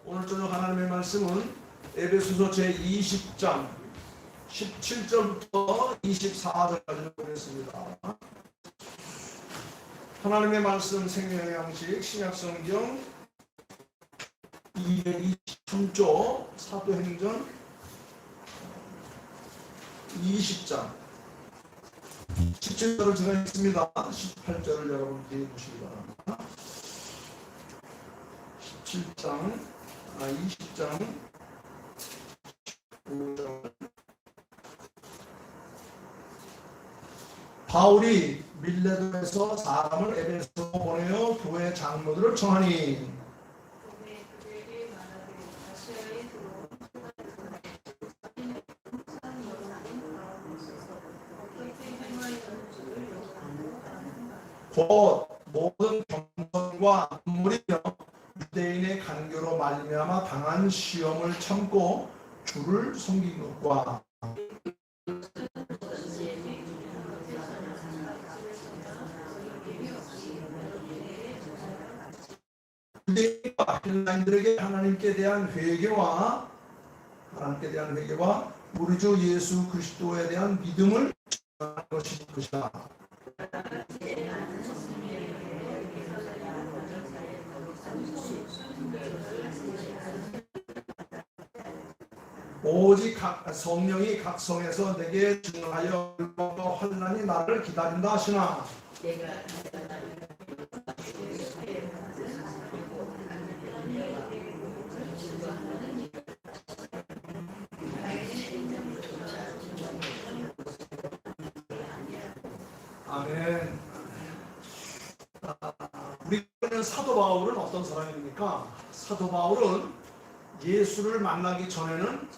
오늘 저녁 하나님의 말씀은 에베소서 제20장 17절부터 24절까지 보겠습니다. 하나님의 말씀 생명의 양식 신약성경 223조 사도행전 20장 17절을 제가 읽습니다. 18절을 여러분들이 보시기 바랍니다. 20장 5절. 바울이 밀레도에서 사람을 에베소로 보내어 교회 장로들을 청하니 곧 모든 경선과 눈물이며 유대인의 간교로 말미암아 당한 시험을 참고 주를 섬긴 것과 유대인과 헬라인들에게 하나님께 대한 회개와 우리 주 예수 그리스도에 대한 믿음을 전하는 것이 것이다. 오직 성령이 각 성에서 내게 증언하여 율법과 환난이 나를 기다린다 하시나 아멘. 우리는 사도 바울은 어떤 사람입니까? 사도 바울은 예수를 만나기 전에는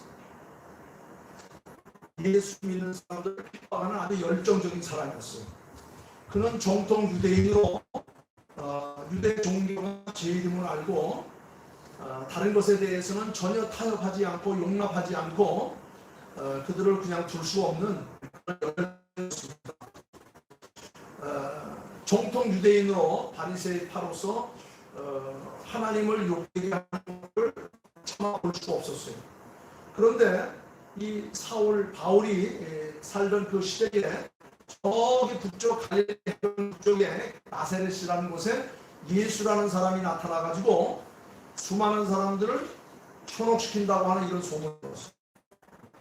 예수 믿는 사람들을 핍박하는 아주 열정적인 사람이었어요. 그는 정통 유대인으로 유대 종교가 제일임을 알고 다른 것에 대해서는 전혀 타협하지 않고 용납하지 않고 그들을 그냥 둘 수 없는 그런 열정이었습니다. 정통 유대인으로 바리새파로서 하나님을 욕되게 하는 것을 참아볼 수 없었어요. 그런데 이 바울이 살던 그 시대에 저기 북쪽 갈릴리 북쪽에 나사렛이라는 곳에 예수라는 사람이 나타나가지고 수많은 사람들을 현혹시킨다고 하는 이런 소문이 들었어요.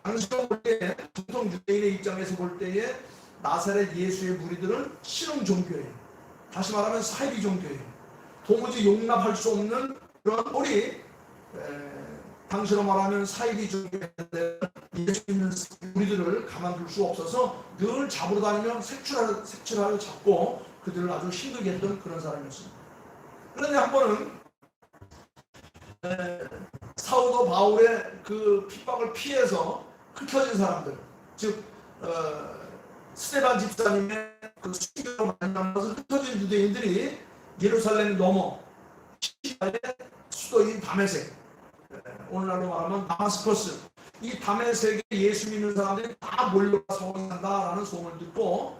당시에 볼 때에 정통 유대인의 입장에서 볼 때에 나사렛 예수의 무리들은 실용 종교예요. 다시 말하면 사이비 종교예요. 도무지 용납할 수 없는 그런 우리 당시로 말하면 사이비 종교에 예수 믿는 무리들을 가만둘 수 없어서 늘 잡으러 다니면 색출하여 잡고 그들을 아주 힘들게 했던 그런 사람이었습니다. 그런데 한 번은 사도 바울의 그 핍박을 피해서 흩어진 사람들, 즉 스데반 집사님의 그 수교로 만나서 흩어진 유대인들이 예루살렘 넘어 시리아의 수도인 다메섹, 오늘날로 말하면 다마스커스, 이 다메섹에 예수 믿는 사람들이 다 몰려와서 성공한다라는 소문을 듣고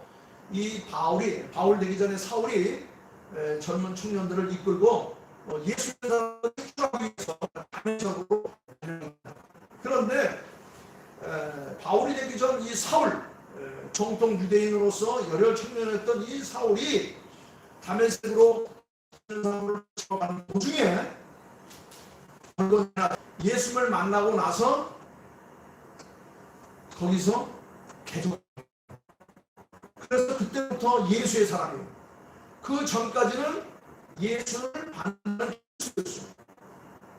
이 바울 되기 전에 사울이 젊은 청년들을 이끌고 예수 믿는 사람들을 축출하기 위해서 다메섹으로 다닙니다. 그런데 바울이 되기 전 이 사울, 정통 유대인으로서 열혈 청년이었던 이 사울이 다메섹으로 들어가는 도중에 예수를 만나고 나서 거기서 개종합니다. 그래서 그때부터 예수의 사람이에요. 그 전까지는 예수를 받는 예수였어요.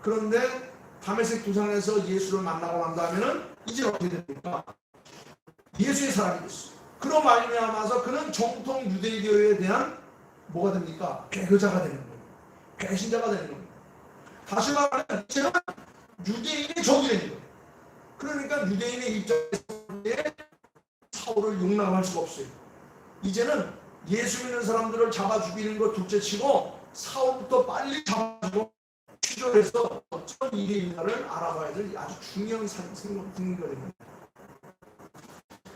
그런데 다메섹 도상에서 예수를 만나고 난 다음에는 이제 어떻게 됩니까? 예수의 사람이 됐어요. 그로 말미암아서 그는 정통 유대교에 대한 뭐가 됩니까? 배교자가 되는 거예요. 배신자가 되는 거예요. 다시 말하면 이제는 유대인의 적이 되는 거예요. 그러니까 유대인의 입장에서 사울을 용납할 수가 없어요. 이제는 예수 믿는 사람들을 잡아 죽이는 것 둘째치고 사울부터 빨리 잡아주고 취조해서 어떤 일이 있나를 알아봐야 될 아주 중요한 생각입니다.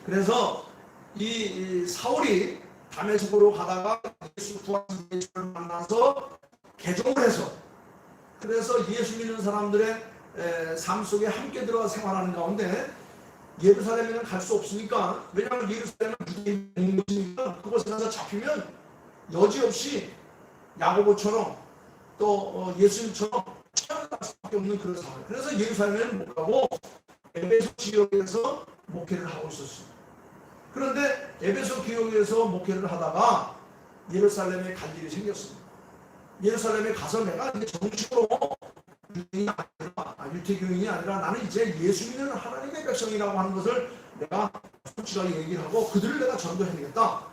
그래서 이 사울이 다메섹으로 가다가 예수 구하신 예수를 만나서 개종을 해서 그래서 예수 믿는 사람들의 삶 속에 함께 들어가 생활하는 가운데 예루살렘에는 갈 수 없으니까, 왜냐하면 예루살렘은 유대인인 곳이니까 그곳에 가서 잡히면 여지없이 야고보처럼 또 예수님처럼 처형할 수밖에 없는 그런 상황. 그래서 예루살렘에는 못 가고 에베소 지역에서 목회를 하고 있었습니다. 그런데 에베소 지역에서 목회를 하다가 예루살렘에 갈 일이 생겼습니다. 예루살렘에 가서 내가 이제 정식으로 유태교인이 아니라 나는 이제 예수 믿는 하나님의 백성이라고 하는 것을 내가 솔직하게 얘기를 하고 그들을 내가 전도해야겠다.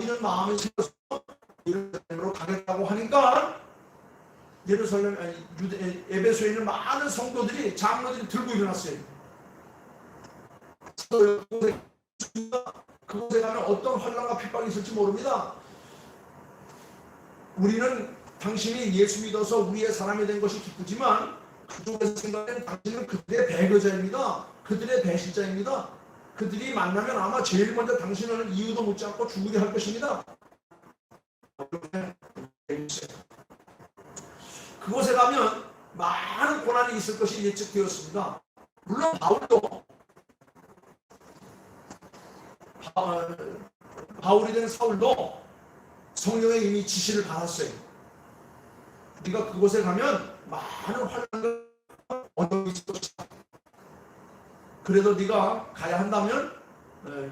이런 마음이 생겨서 예루살렘으로 가겠다고 하니까 에베소에 있는 많은 성도들이, 장로들이 들고 일어났어요. 그곳에 가면 어떤 환난과 핍박이 있을지 모릅니다. 우리는 당신이 예수 믿어서 우리의 사람이 된 것이 기쁘지만 그쪽에서 생각하는 당신은 그들의 배교자입니다. 그들의 배신자입니다. 그들이 만나면 아마 제일 먼저 당신을 이유도 묻지 않고 죽이게 할 것입니다. 그곳에 가면 많은 고난이 있을 것이 예측되었습니다. 물론 바울이 된 사울도 성령의 이미 지시를 받았어요. 네가 그곳에 가면 많은 환난과 어려움이 있을 것이다. 그래도 네가 가야 한다면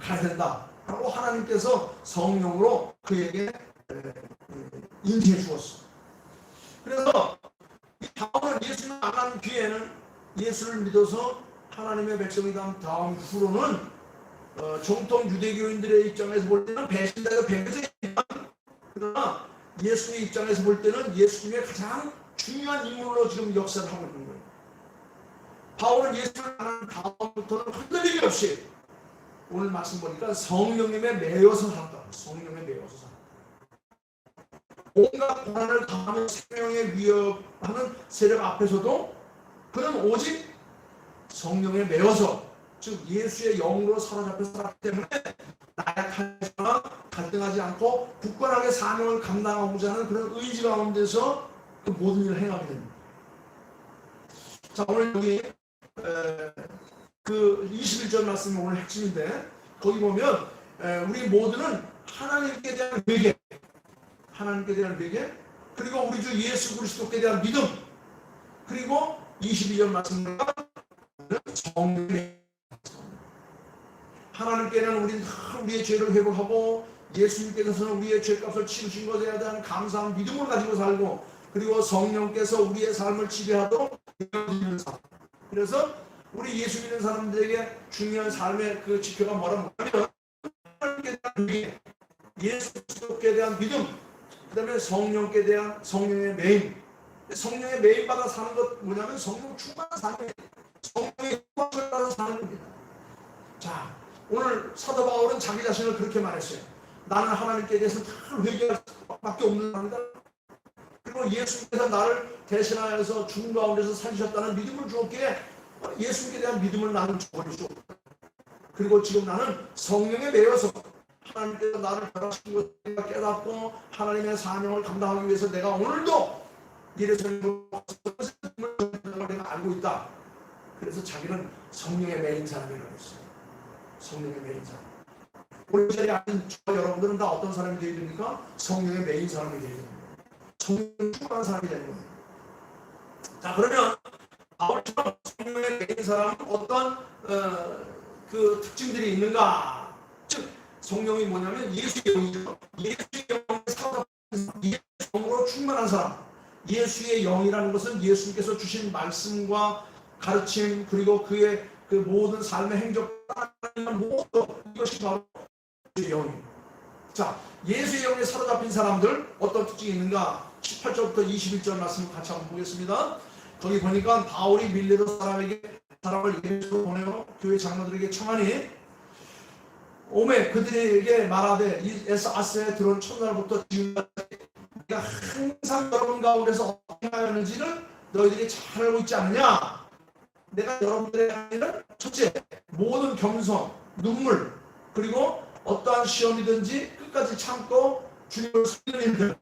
가야 된다 라고 하나님께서 성령으로 그에게 인지해 주었어. 그래서 이 바울은 예수를 만난 뒤에는 예수를 믿어서 하나님의 백성이 된 다음 후로는 정통 유대교인들의 입장에서 볼 때는 배신자가 배교자입니다. 그러나 예수의 입장에서 볼 때는 예수님의 가장 중요한 인물로 지금 역사를 하고 있는 거예요. 바울은 예수를 만난 다음부터는 흔들림이 없이 오늘 말씀 보니까 성령님에 매여서 살았다. 성령에 매여서 살았다. 온갖 고난을 당하는 생명에 위협하는 세력 앞에서도 그는 오직 성령에 매여서, 즉 예수의 영으로 사로잡혀 살았기 때문에 나약하거나 갈등하지 않고 굳건하게 사명을 감당하고자 하는 그런 의지 가운데서 그 모든 일을 행하게 됩니다. 자, 오늘 여기 그 21절 말씀이 오늘 핵심인데, 거기 보면 우리 모두는 하나님께 대한 회개, 하나님께 대한 회개, 그리고 우리 주 예수 그리스도께 대한 믿음, 그리고 22절 말씀입니다. 성령. 하나님께는 우리는 우리의 죄를 회복하고 예수님께서는 우리의 죄값을 치르신 것에 대한 감사한 믿음을 가지고 살고, 그리고 성령께서 우리의 삶을 지배하도록 이끌어주는 삶. 그래서 우리 예수 믿는 사람들에게 중요한 삶의 그 지표가 뭐라면 하나님께 대한 믿음, 예수 그리스도께 대한 믿음, 그 다음에 성령께 대한 성령의 매임. 성령의 매임 받아 사는 것 뭐냐면 성령 충만한 삶이에요. 성령의 충만을 받아 사는 겁니다. 자, 오늘 사도 바울은 자기 자신을 그렇게 말했어요. 나는 하나님께 대해서 다 회개할 수밖에 없는 사람이다. 그리고 예수님께서 나를 대신하여서 죽은 가운데서 살리셨다는 믿음을 주었기에 예수님께 대한 믿음을 나는 저버릴 수 없다. 그리고 지금 나는 성령에 매여서 하나님께서 나를 변화시킨 것을 깨닫고 하나님의 사명을 감당하기 위해서 내가 오늘도 예루살렘을 내가 알고 있다. 그래서 자기는 성령에 매인 사람이라고 했어요. 성령에 매인 사람. 오늘 이 자리에 앉은 저와 여러분들은 다 어떤 사람이 되어야 됩니까? 성령에 매인 사람이 되어야 됩니다. 성령에 충만한 사람이 되는 겁니다. 자, 그러면 바울처럼 성령에 매인 사람은 어떤 그 특징들이 있는가? 즉 성령이 뭐냐면 예수의 영이죠. 예수의 영에 사로잡힌 사람, 예수의 영으로 충만한 사람. 예수의 영이라는 것은 예수님께서 주신 말씀과 가르침, 그리고 그의 그 모든 삶의 행적, 모든 이것이 바로 예수의 영입니다. 자, 예수의 영에 사로잡힌 사람들 어떤 특징이 있는가? 18절부터 21절 말씀 같이 한번 보겠습니다. 거기 보니까 바울이 밀레도 사람을 예배소로 보내어 교회 장로들에게 청하니 오매 그들에게 말하되 이 아스에 들어온 첫날부터 지금까지 내가 항상 여러분 가운데서 어떻게 하였는지를 너희들이 잘 알고 있지 않느냐? 내가 여러분들의 일을 첫째 모든 겸손, 눈물, 그리고 어떠한 시험이든지 끝까지 참고 주님을 섬기는 일들,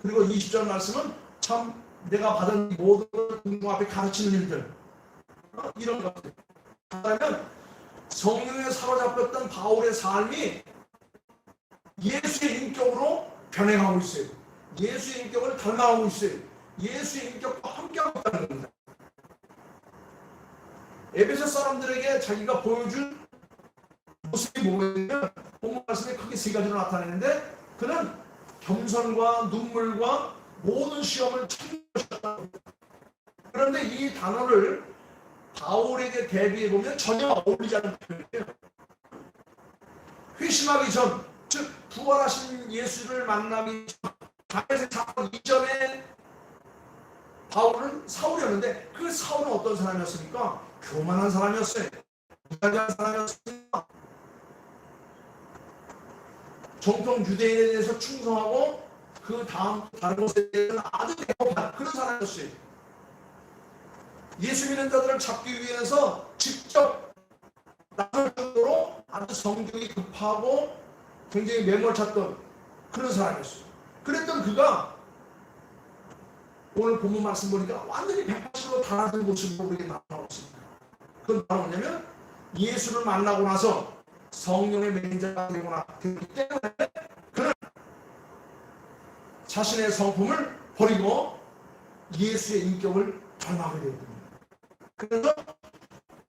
그리고 20절 말씀은 참 내가 받은 모든 공동 앞에 가르치는 일들, 이런 것들. 그러면 성령에 사로잡혔던 바울의 삶이 예수의 인격으로 변해가고 있어요. 예수의 인격을 닮아가고 있어요. 예수의 인격과 함께하고 있다는 겁니다. 에베소 사람들에게 자기가 보여줄 모습이 뭐냐면 본문 말씀에 크게 세 가지로 나타내는데, 그는 겸손과 눈물과 모든 시험을 참으셨다. 그런데 이 단어를 바울에게 대비해 보면 전혀 어울리지 않는 표현이에요. 회심하기 전, 즉 부활하신 예수를 만나기 전, 다윗의 사건 이전에 바울은 사울이었는데, 그 사울은 어떤 사람이었습니까? 교만한 사람이었어요. 무자비한 사람이었습니다. 정통 유대인에 대해서 충성하고 그 다음 다른 것에 대해서는 아주 대범한 그런 사람이었어요. 예수 믿는 자들을 잡기 위해서 직접 나설 정도로 아주 성격이 급하고 굉장히 매몰찼던 그런 사람이었어요. 그랬던 그가 오늘 본문 말씀 보니까 완전히 180도 달라진 모습으로 우리에게 나타나고 있습니다. 그건 바로 뭐냐면 예수를 만나고 나서 성령의 맹자가 되기 때문에 그는 자신의 성품을 버리고 예수의 인격을 닮아가게 됩니다. 그래서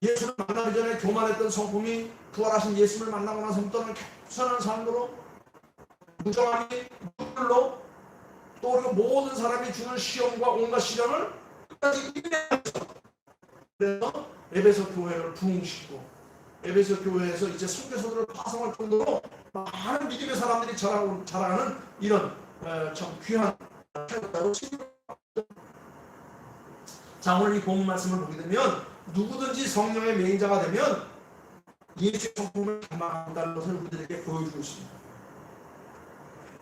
예수를 만나기 전에 교만했던 성품이 부활하신 예수를 만나고 나서부터는 겸손한 삶으로, 무정함이 눈물로, 또 그리고 모든 사람이 주는 시험과 온갖 시련을 끝까지 이겨내면서, 그래서 에베소 교회를 부흥시키고 에베소 교회에서 이제 선교사들을 파송할 정도로 많은 믿음의 사람들이 자라는 이런 참 귀한 태도로. 자, 오늘 이 본문 말씀을 보게 되면 누구든지 성령의 맹자가 되면 예수의 성품을 닮아간다는 것을 우리들에게 보여주고 있습니다.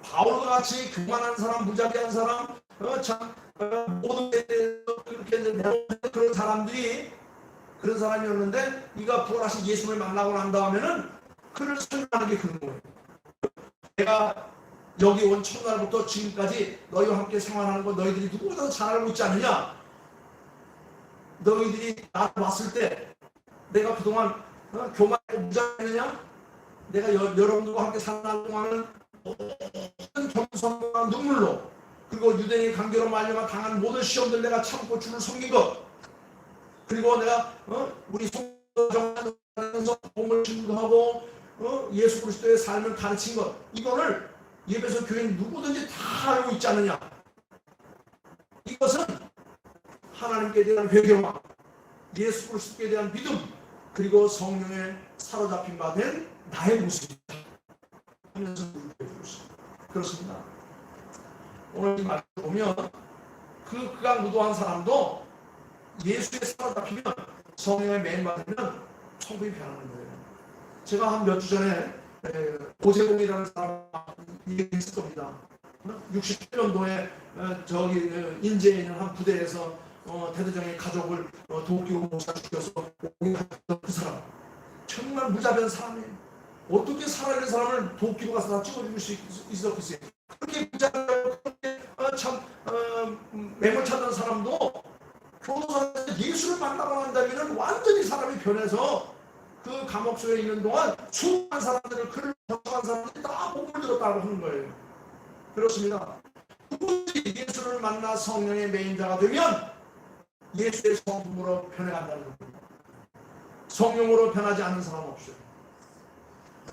바울과 같이 교만한 사람, 무자비한 사람, 모든 데 대해서 그렇게 내놓는 그런 사람들이 그런 사람이었는데, 이가 부활하신 예수를 만나고 난 다음에는 그를 설명하는 게 그런 거예요. 내가 여기 온 첫날부터 지금까지 너희와 함께 생활하는 거 너희들이 누구보다 잘 알고 있지 않느냐? 너희들이 나를 봤을 때 내가 그동안 교만하고 무자비했느냐? 내가 여러분들과 함께 사는 동안은 모든 겸손과 눈물로, 그리고 유대인의 관계로 말미암아 당한 모든 시험들 내가 참고 주를 섬긴 것, 그리고 내가 우리 성도정하면서 복음을 증거하고 예수 그리스도의 삶을 가르친 것, 이거를 예배소 교인 누구든지 다 알고 있지 않느냐? 이것은 하나님께 대한 회개와 예수 그리스도에 대한 믿음, 그리고 성령에 사로잡힌 바 된 나의 모습이다 하면서 그렇습니다. 오늘 이 말을 보면 그가 무도한 사람도 예수에 사로잡히면, 성령의 매인받으면 성품이 변하는 거예요. 제가 한 몇 주 전에 오재봉이라는 사람 얘기했을 겁니다. 68년도에 저기 인제에 있는 한 부대에서 대대장의 가족을 도끼로 몰살시켜서 오게했던 그 사람, 정말 무자비한 사람이에요. 어떻게 살아있는 사람을 도끼로 가서 다 찍어줄 수 있었겠어요? 그렇게 무자비하고 그렇게 참 매몰찼던 사람도 교도소에서 예수를 만나고 난 다음에는 완전히 사람이 변해서 그 감옥소에 있는 동안 수많은 사람들을, 그를 접촉한 사람들이 다 복음을 들었다고 하는 거예요. 그렇습니다. 누구든지 예수를 만나 성령의 매인자가 되면 예수의 성품으로 변해간다는 겁니다. 성령으로 변하지 않는 사람은 없어요.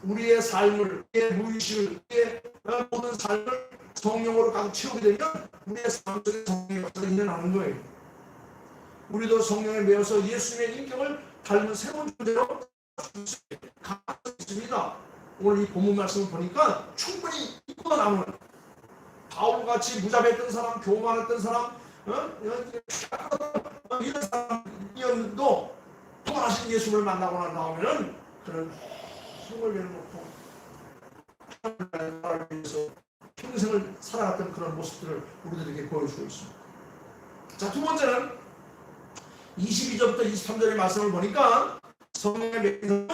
우리의 삶을, 우리의 무의식을, 우리의 모든 삶을 성령으로 가득 채우게 되면 우리의 삶 속에 성령의 역사가 일어나는 거예요. 우리도 성령에 매여서 예수님의 인격을 닮은 새로운 존재로 가능성이 있습니다. 오늘 이 본문 말씀을 보니까 충분히 입고 나오는, 바울같이 무자비했던 사람, 교만했던 사람, 이런 사람이었는데도 부활하신 예수를 만나고 난 다음에는 그런 힘을 내놓고 하나님을 위해서 평생을 살아갔던 그런 모습들을 우리들에게 보여주고 있습니다. 자, 두 번째는 22절부터 23절의 말씀을 보니까 성령의 매인은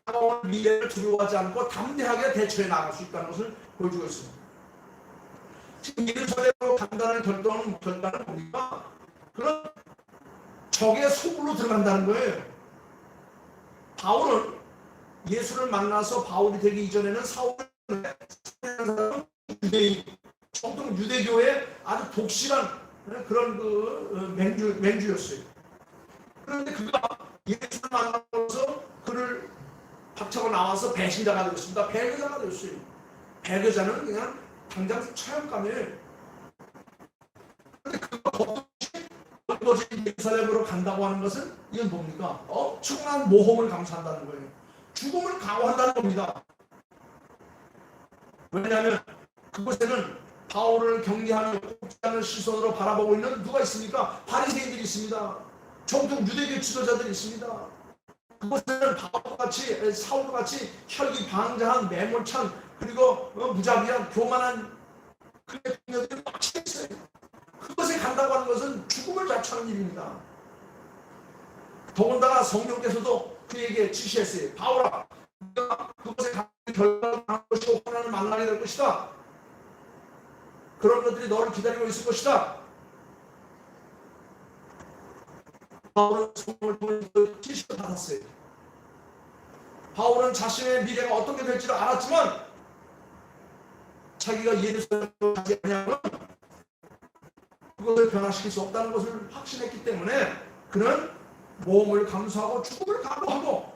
다가올 미래를 두려워하지 않고 담대하게 대처해 나갈 수 있다는 것을 보여주고 있습니다. 지금 예루살렘으로 간다는 결단은 뭡니까? 그런 적의 속으로 들어간다는 거예요. 바울은 예수를 만나서 바울이 되기 이전에는 사울은 유대인, 정통 유대교의 아주 독실한 그런 맹주였어요. 그런데 그가 예수를 만나서 그를 박차고 나와서 배신자가 되었습니다. 배교자가 되었어요. 배교자는 그냥 당장 처형감이에요. 그런데 그가 거짓 예루살렘으로 간다고 하는 것은 이건 뭡니까? 엄청난 모험을 감수한다는 거예요. 죽음을 각오한다는 겁니다. 왜냐하면 그곳에는 바울을 경계하며 곱지 시선으로 바라보고 있는 누가 있습니까? 바리새인들이 있습니다. 정통 유대교 지도자들이 있습니다. 그곳에는 바울같이 사울같이 혈기방자한 매몰찬 그리고 무자비한 교만한 그의 동료들이 막혀 있어요. 그것에 간다고 하는 것은 죽음을 자처하는 일입니다. 더군다나 성령께서도 그에게 지시했어요. 바울아, 네가 그것에 가는 결과를 당할 것이고 하나님을 만나게 될 것이다. 그런 것들이 너를 기다리고 있을 것이다. 바울은 성령을 통해 지시를 받았어요. 바울은 자신의 미래가 어떻게 될지를 알았지만 자기가 예루살렘으로 가지 않으면 그것을 변화시킬 수 없다는 것을 확신했기 때문에 그는 모험을 감수하고 죽음을 각오하고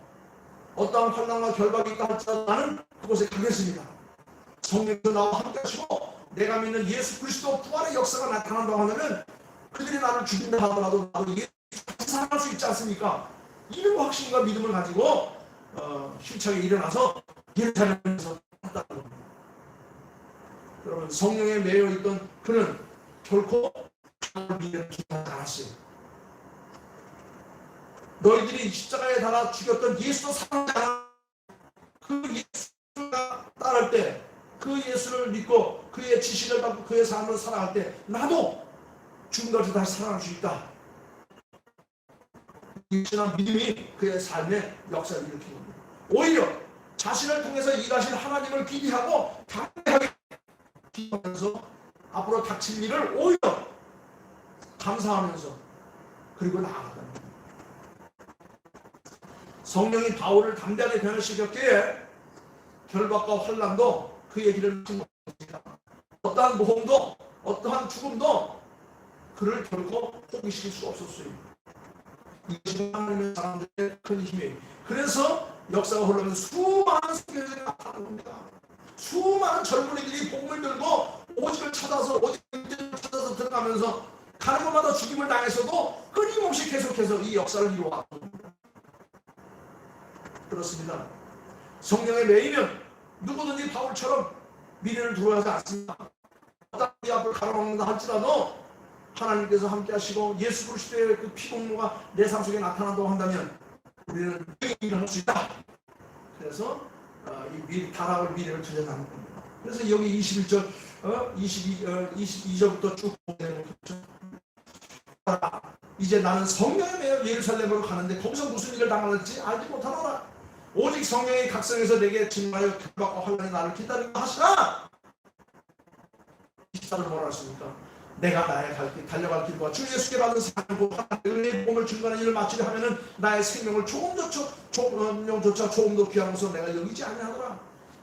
어떠한 환난과 결박이 있다 할지라도 나는 그곳에 가겠습니다. 성령께서 나와 함께 하시고 내가 믿는 예수 그리스도 부활의 역사가 나타난다고 하면 그들이 나를 죽인다 하더라도 나도 예수 같이 살아갈 수 있지 않습니까? 이런 확신과 믿음을 가지고 힘차게 일어나서 예루살렘에서 살았다는 겁니다. 여러분, 성령에 매여 있던 그는 결코 미래를 기대하지 않았어요. 너희들이 십자가에 달아 죽였던 예수도 살아나지 않아. 그 예수가 따를 때, 그 예수를 믿고 그의 지식을 받고 그의 삶을 살아갈 때 나도 죽음까지 다시 살아날 수 있다. 이 신한 믿음이 그의 삶의 역사를 일으킨 겁니다. 오히려 자신을 통해서 일하신 하나님을 기대하고 담대하게 기도하면서 앞으로 닥칠 일을 오히려 감사하면서 그리고 나아간다. 성령이 바울을 담대하게 변화시켰기에 결박과 환난도 그의 길을 막습니다. 어떠한 모험도 어떠한 죽음도 그를 결코 포기시킬 수 없었어요. 이것이 하나님의 사람들의 큰 힘이에요. 그래서 역사가 흘러가면서 수많은 선교사들이 나타나는 겁니다. 수많은 젊은이들이 복음을 들고 오직을 찾아서 오직을 찾아서 들어가면서 가는 곳마다 죽임을 당해서도 끊임없이 계속해서 이 역사를 이루어왔습니다. 그렇습니다. 성령에 매이면 누구든지 바울처럼 미래를 두려워하지 않습니다. 어떤 이 앞을 가로막는다 할지라도 하나님께서 함께 하시고 예수 그리스도의 그 피공로가 내 삶 속에 나타난다고 한다면 우리는 일을 할 수 있다. 그래서 이 다락을 미래를 투자하는 겁니다. 그래서 여기 21절, 22절부터 쭉 보내는 거죠. 이제 나는 성령에 매여 예루살렘으로 가는데 거기서 무슨 일을 당할지 알지 못하노라. 오직 성령이 각성해서 내게 증하여 결박과 환난이 나를 기다리고 하시라. 24절 뭐라 하십니까? 내가 나의 갈 길, 달려갈 길과 주 예수께 받은 사랑과 은혜의 복음을 증거하는 일을 마치려 하면은 나의 생명을 조금조차 조금도 귀한 것으로 내가 여기지 아니하노라.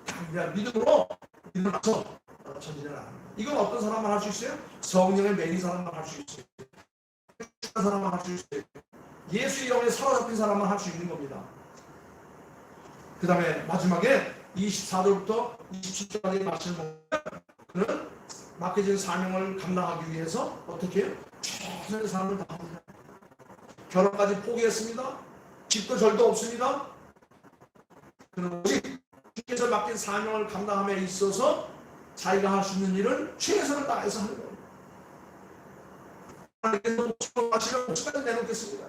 강렬한 믿음으로 일어나서 전진해라. 이건 어떤 사람만 할 수 있어요? 성령에 매인 사람만 할 수 있어요. 사람만 할 수 있어요. 예수의 영에 사로잡힌 사람만 할 수 있는 겁니다. 그 다음에 마지막에 24절부터 27절까지 말씀을 보면 그는 맡겨진 사명을 감당하기 위해서 어떻게 해요? 최선의 삶을 다합니다. 결혼까지 포기했습니다. 집도 절도 없습니다. 그는 오직 주께서 맡긴 사명을 감당함에 있어서 자기가 할 수 있는 일을 최선을 다해서 하는 겁니다. 하나님께서 목숨을 바치면 목숨까지 내놓겠습니다.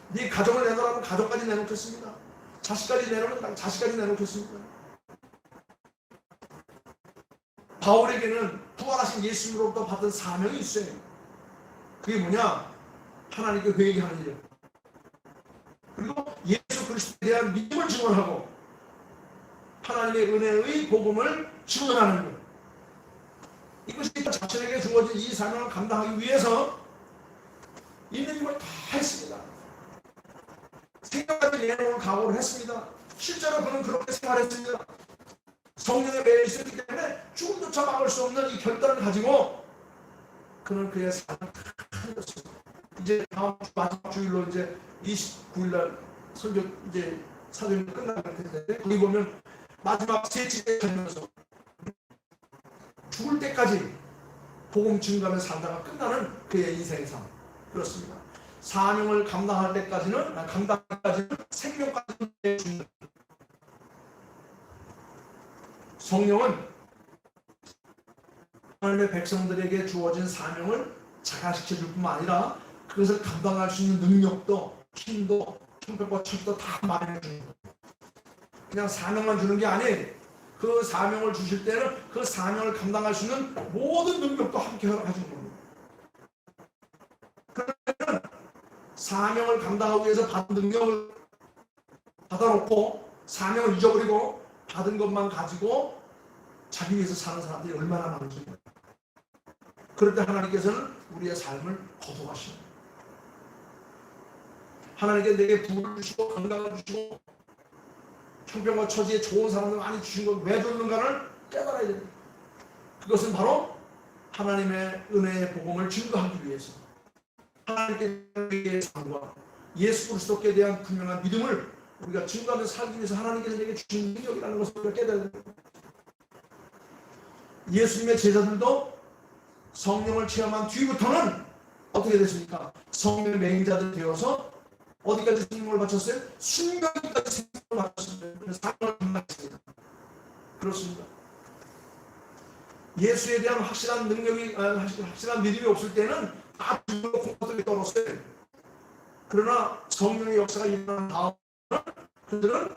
네 가족을 내놓으라면 가족까지 내놓겠습니다. 자식까지 내놓으면 자식까지 내놓겠습니다. 바울에게는 부활하신 예수님으로부터 받은 사명이 있어요. 그게 뭐냐? 하나님께 회개하는 일. 그리고 예수 그리스도에 대한 믿음을 증언하고 하나님의 은혜의 복음을 증언하는 것. 이것이 자신에게 주어진 이 사명을 감당하기 위해서 있는 힘을 다 했습니다. 생명까지 내놓을 각오를 했습니다. 실제로 그는 그렇게 생활했습니다. 성령에 매여 있었기 때문에 죽음조차 막을 수 없는 이 결단을 가지고 그는 그의 삶을 다 살렸습니다. 이제 다음 주 마지막 주일로 이제 29일 날 설교 이제 사정이 끝나갈 텐데 거기 보면 마지막 세 집에 가면서 죽을 때까지 복음 증거하며 살다가 끝나는 그의 인생의 삶. 그렇습니다. 사명을 감당할 때까지는 생명까지 주는 성령은 하나님의 백성들에게 주어진 사명을 자가시켜줄 뿐만 아니라 그것을 감당할 수 있는 능력도 힘도 형편과 처지도 다 마련해주는 거예요. 그냥 사명만 주는 게 아니에요. 그 사명을 주실 때는 그 사명을 감당할 수 있는 모든 능력도 함께 허락해주는 겁니다. 그러면 사명을 감당하기 위해서 받은 능력을 받아놓고 사명을 잊어버리고 받은 것만 가지고 자기 위해서 사는 사람들이 얼마나 많은지. 그럴 때 하나님께서는 우리의 삶을 거둬가시는 거예요. 하나님께 내게 부를 주시고 건강을 주시고 형편과 처지에 좋은 사람들 많이 주신 걸 왜 줬는가를 깨달아야 됩니다. 그것은 바로 하나님의 은혜의 복음을 증거하기 위해서 하나님께의 삶과 예수 그리스도께 대한 분명한 믿음을 우리가 증거하며 살기 위해서 하나님께서 내게 주신 능력이라는 것을 우리가 깨달아야 됩니다. 예수님의 제자들도 성령을 체험한 뒤부터는 어떻게 됐습니까? 성령의 맹자들 되어서 어디까지 생명을 바쳤어요? 순간까지 생명을 바쳤어요. 그래서 사명을 감당했습니다. 그렇습니다. 예수에 대한 확실한 능력이, 확실한 믿음이 없을 때는 다 죽음으로 공포들이 떨었어요. 그러나 성령의 역사가 일어난 다음에 그들은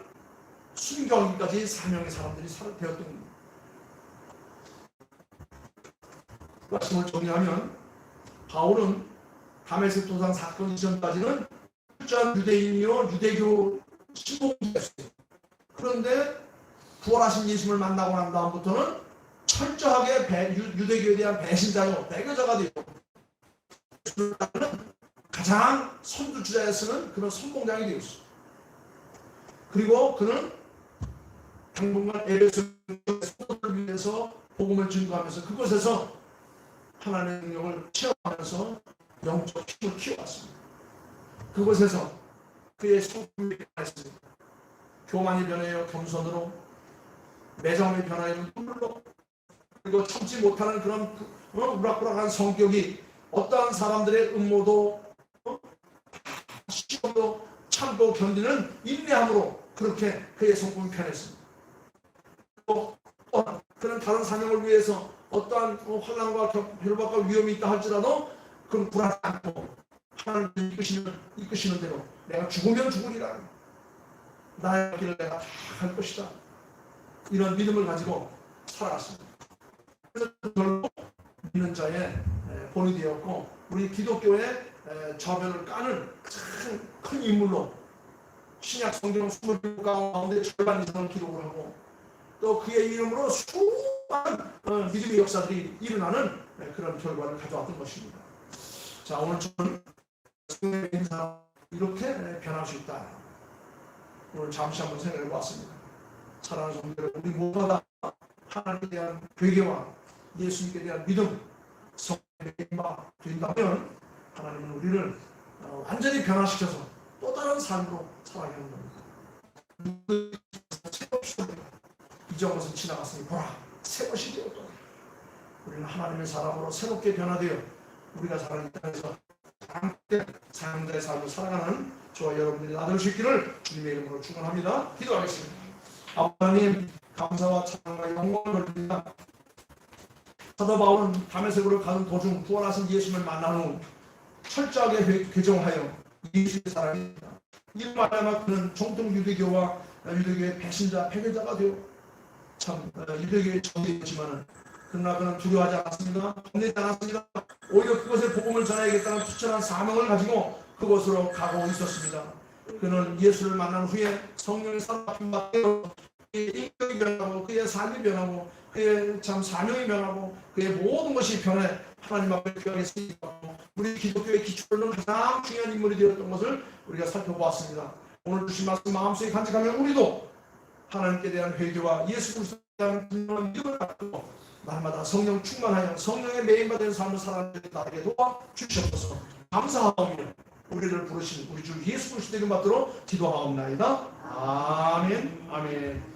순교하기까지 사명의 사람들이 되었던 겁니다. 말씀을 정리하면 바울은 다메섹 도상 사건 이전까지는 철저한 유대인이요 유대교 신봉자였어요. 그런데 부활하신 예수님을 만나고 난 다음부터는 철저하게 유대교에 대한 배신자요 배교자가 되고 가장 선두주자에 쓰는 그런 선봉장이 되었어요. 그리고 그는 당분간 에베소를 위해서 복음을 증거하면서 그곳에서 하나님의 능력을 체험하면서 영적 힘을 키워왔습니다. 그곳에서 그의 성품이 변했습니다. 교만이 변해요 겸손으로, 매정함이 변하여 눈물로, 그리고 참지 못하는 그런 우락부락한 성격이 어떠한 사람들의 음모도 시험도 참고 견디는 인내함으로 그렇게 그의 성품이 변했습니다. 또 그는 다른 사명을 위해서 어떠한 환난과 결박과 위험이 있다 할지라도 그건 불안하지 않고 하나님 이끄시는 대로 내가 죽으면 죽으리라, 나의 길을 내가 다 갈 것이다, 이런 믿음을 가지고 살아갔습니다. 그래서 결국 믿는 자의 본이 되었고 우리 기독교의 저변을 까는 큰 인물로 신약 성경 27권 가운데 절반 이상을 기록을 하고 또 그의 이름으로 수많은 믿음의 역사들이 일어나는 그런 결과를 가져왔던 것입니다. 자, 오늘 저는 성령의 인사 이렇게 변할 수 있다. 오늘 잠시 한번 생각해 보았습니다. 사랑하는 성도들, 우리 모두가 하나님에 대한 회개와 예수님께 대한 믿음, 성령의 인바 된다면 하나님은 우리를 완전히 변화시켜서 또 다른 삶으로 살아가게 하는 겁니다. 이전 것은 지나갔으니 보라 새 것이 되었다. 우리는 하나님의 사람으로 새롭게 변화되어 우리가 살아가는 땅에서 함께 사랑자의 삶을 살아가는 저와 여러분들이 나될 수 있기를 주님의 이름으로 축원합니다. 기도하겠습니다. 아버님 감사와 찬양과 영광을 드립니다. 사도 바울은 다메섹으로 가는 도중 부활하신 예수님을 만난 후 철저하게 개종하여 예수의 사람입니다. 이를 말하면 그는 정통 유대교와 유대교의 배신자, 패배자가 되어 참 유대교의 적이었지만 그러나 그는 두려워하지 않았습니다. 겁내지 않았습니다. 오히려 그것에 복음을 전해야겠다는 투철한 사명을 가지고 그곳으로 가고 있었습니다. 그는 예수를 만난 후에 성령의 사랑을 받고 그의 인격이 변하고 그의 삶이 변하고 그의 참 사명이 변하고 그의 모든 것이 변해 하나님 앞에 귀하겠습니다. 우리 기독교의 기초로는 가장 중요한 인물이 되었던 것을 우리가 살펴보았습니다. 오늘 주신 말씀 마음속에 간직하면 우리도 하나님께 대한 회개와 예수 그리스도에 대한 분명한 믿음을 갖고 날마다 성령 충만하여 성령의 메인받은 삶을 살아내게 도와 주시옵소서. 감사하며 우리를 부르신 우리 주 예수 그리스도 이름 받들어 기도하옵나이다. 아멘. 아멘.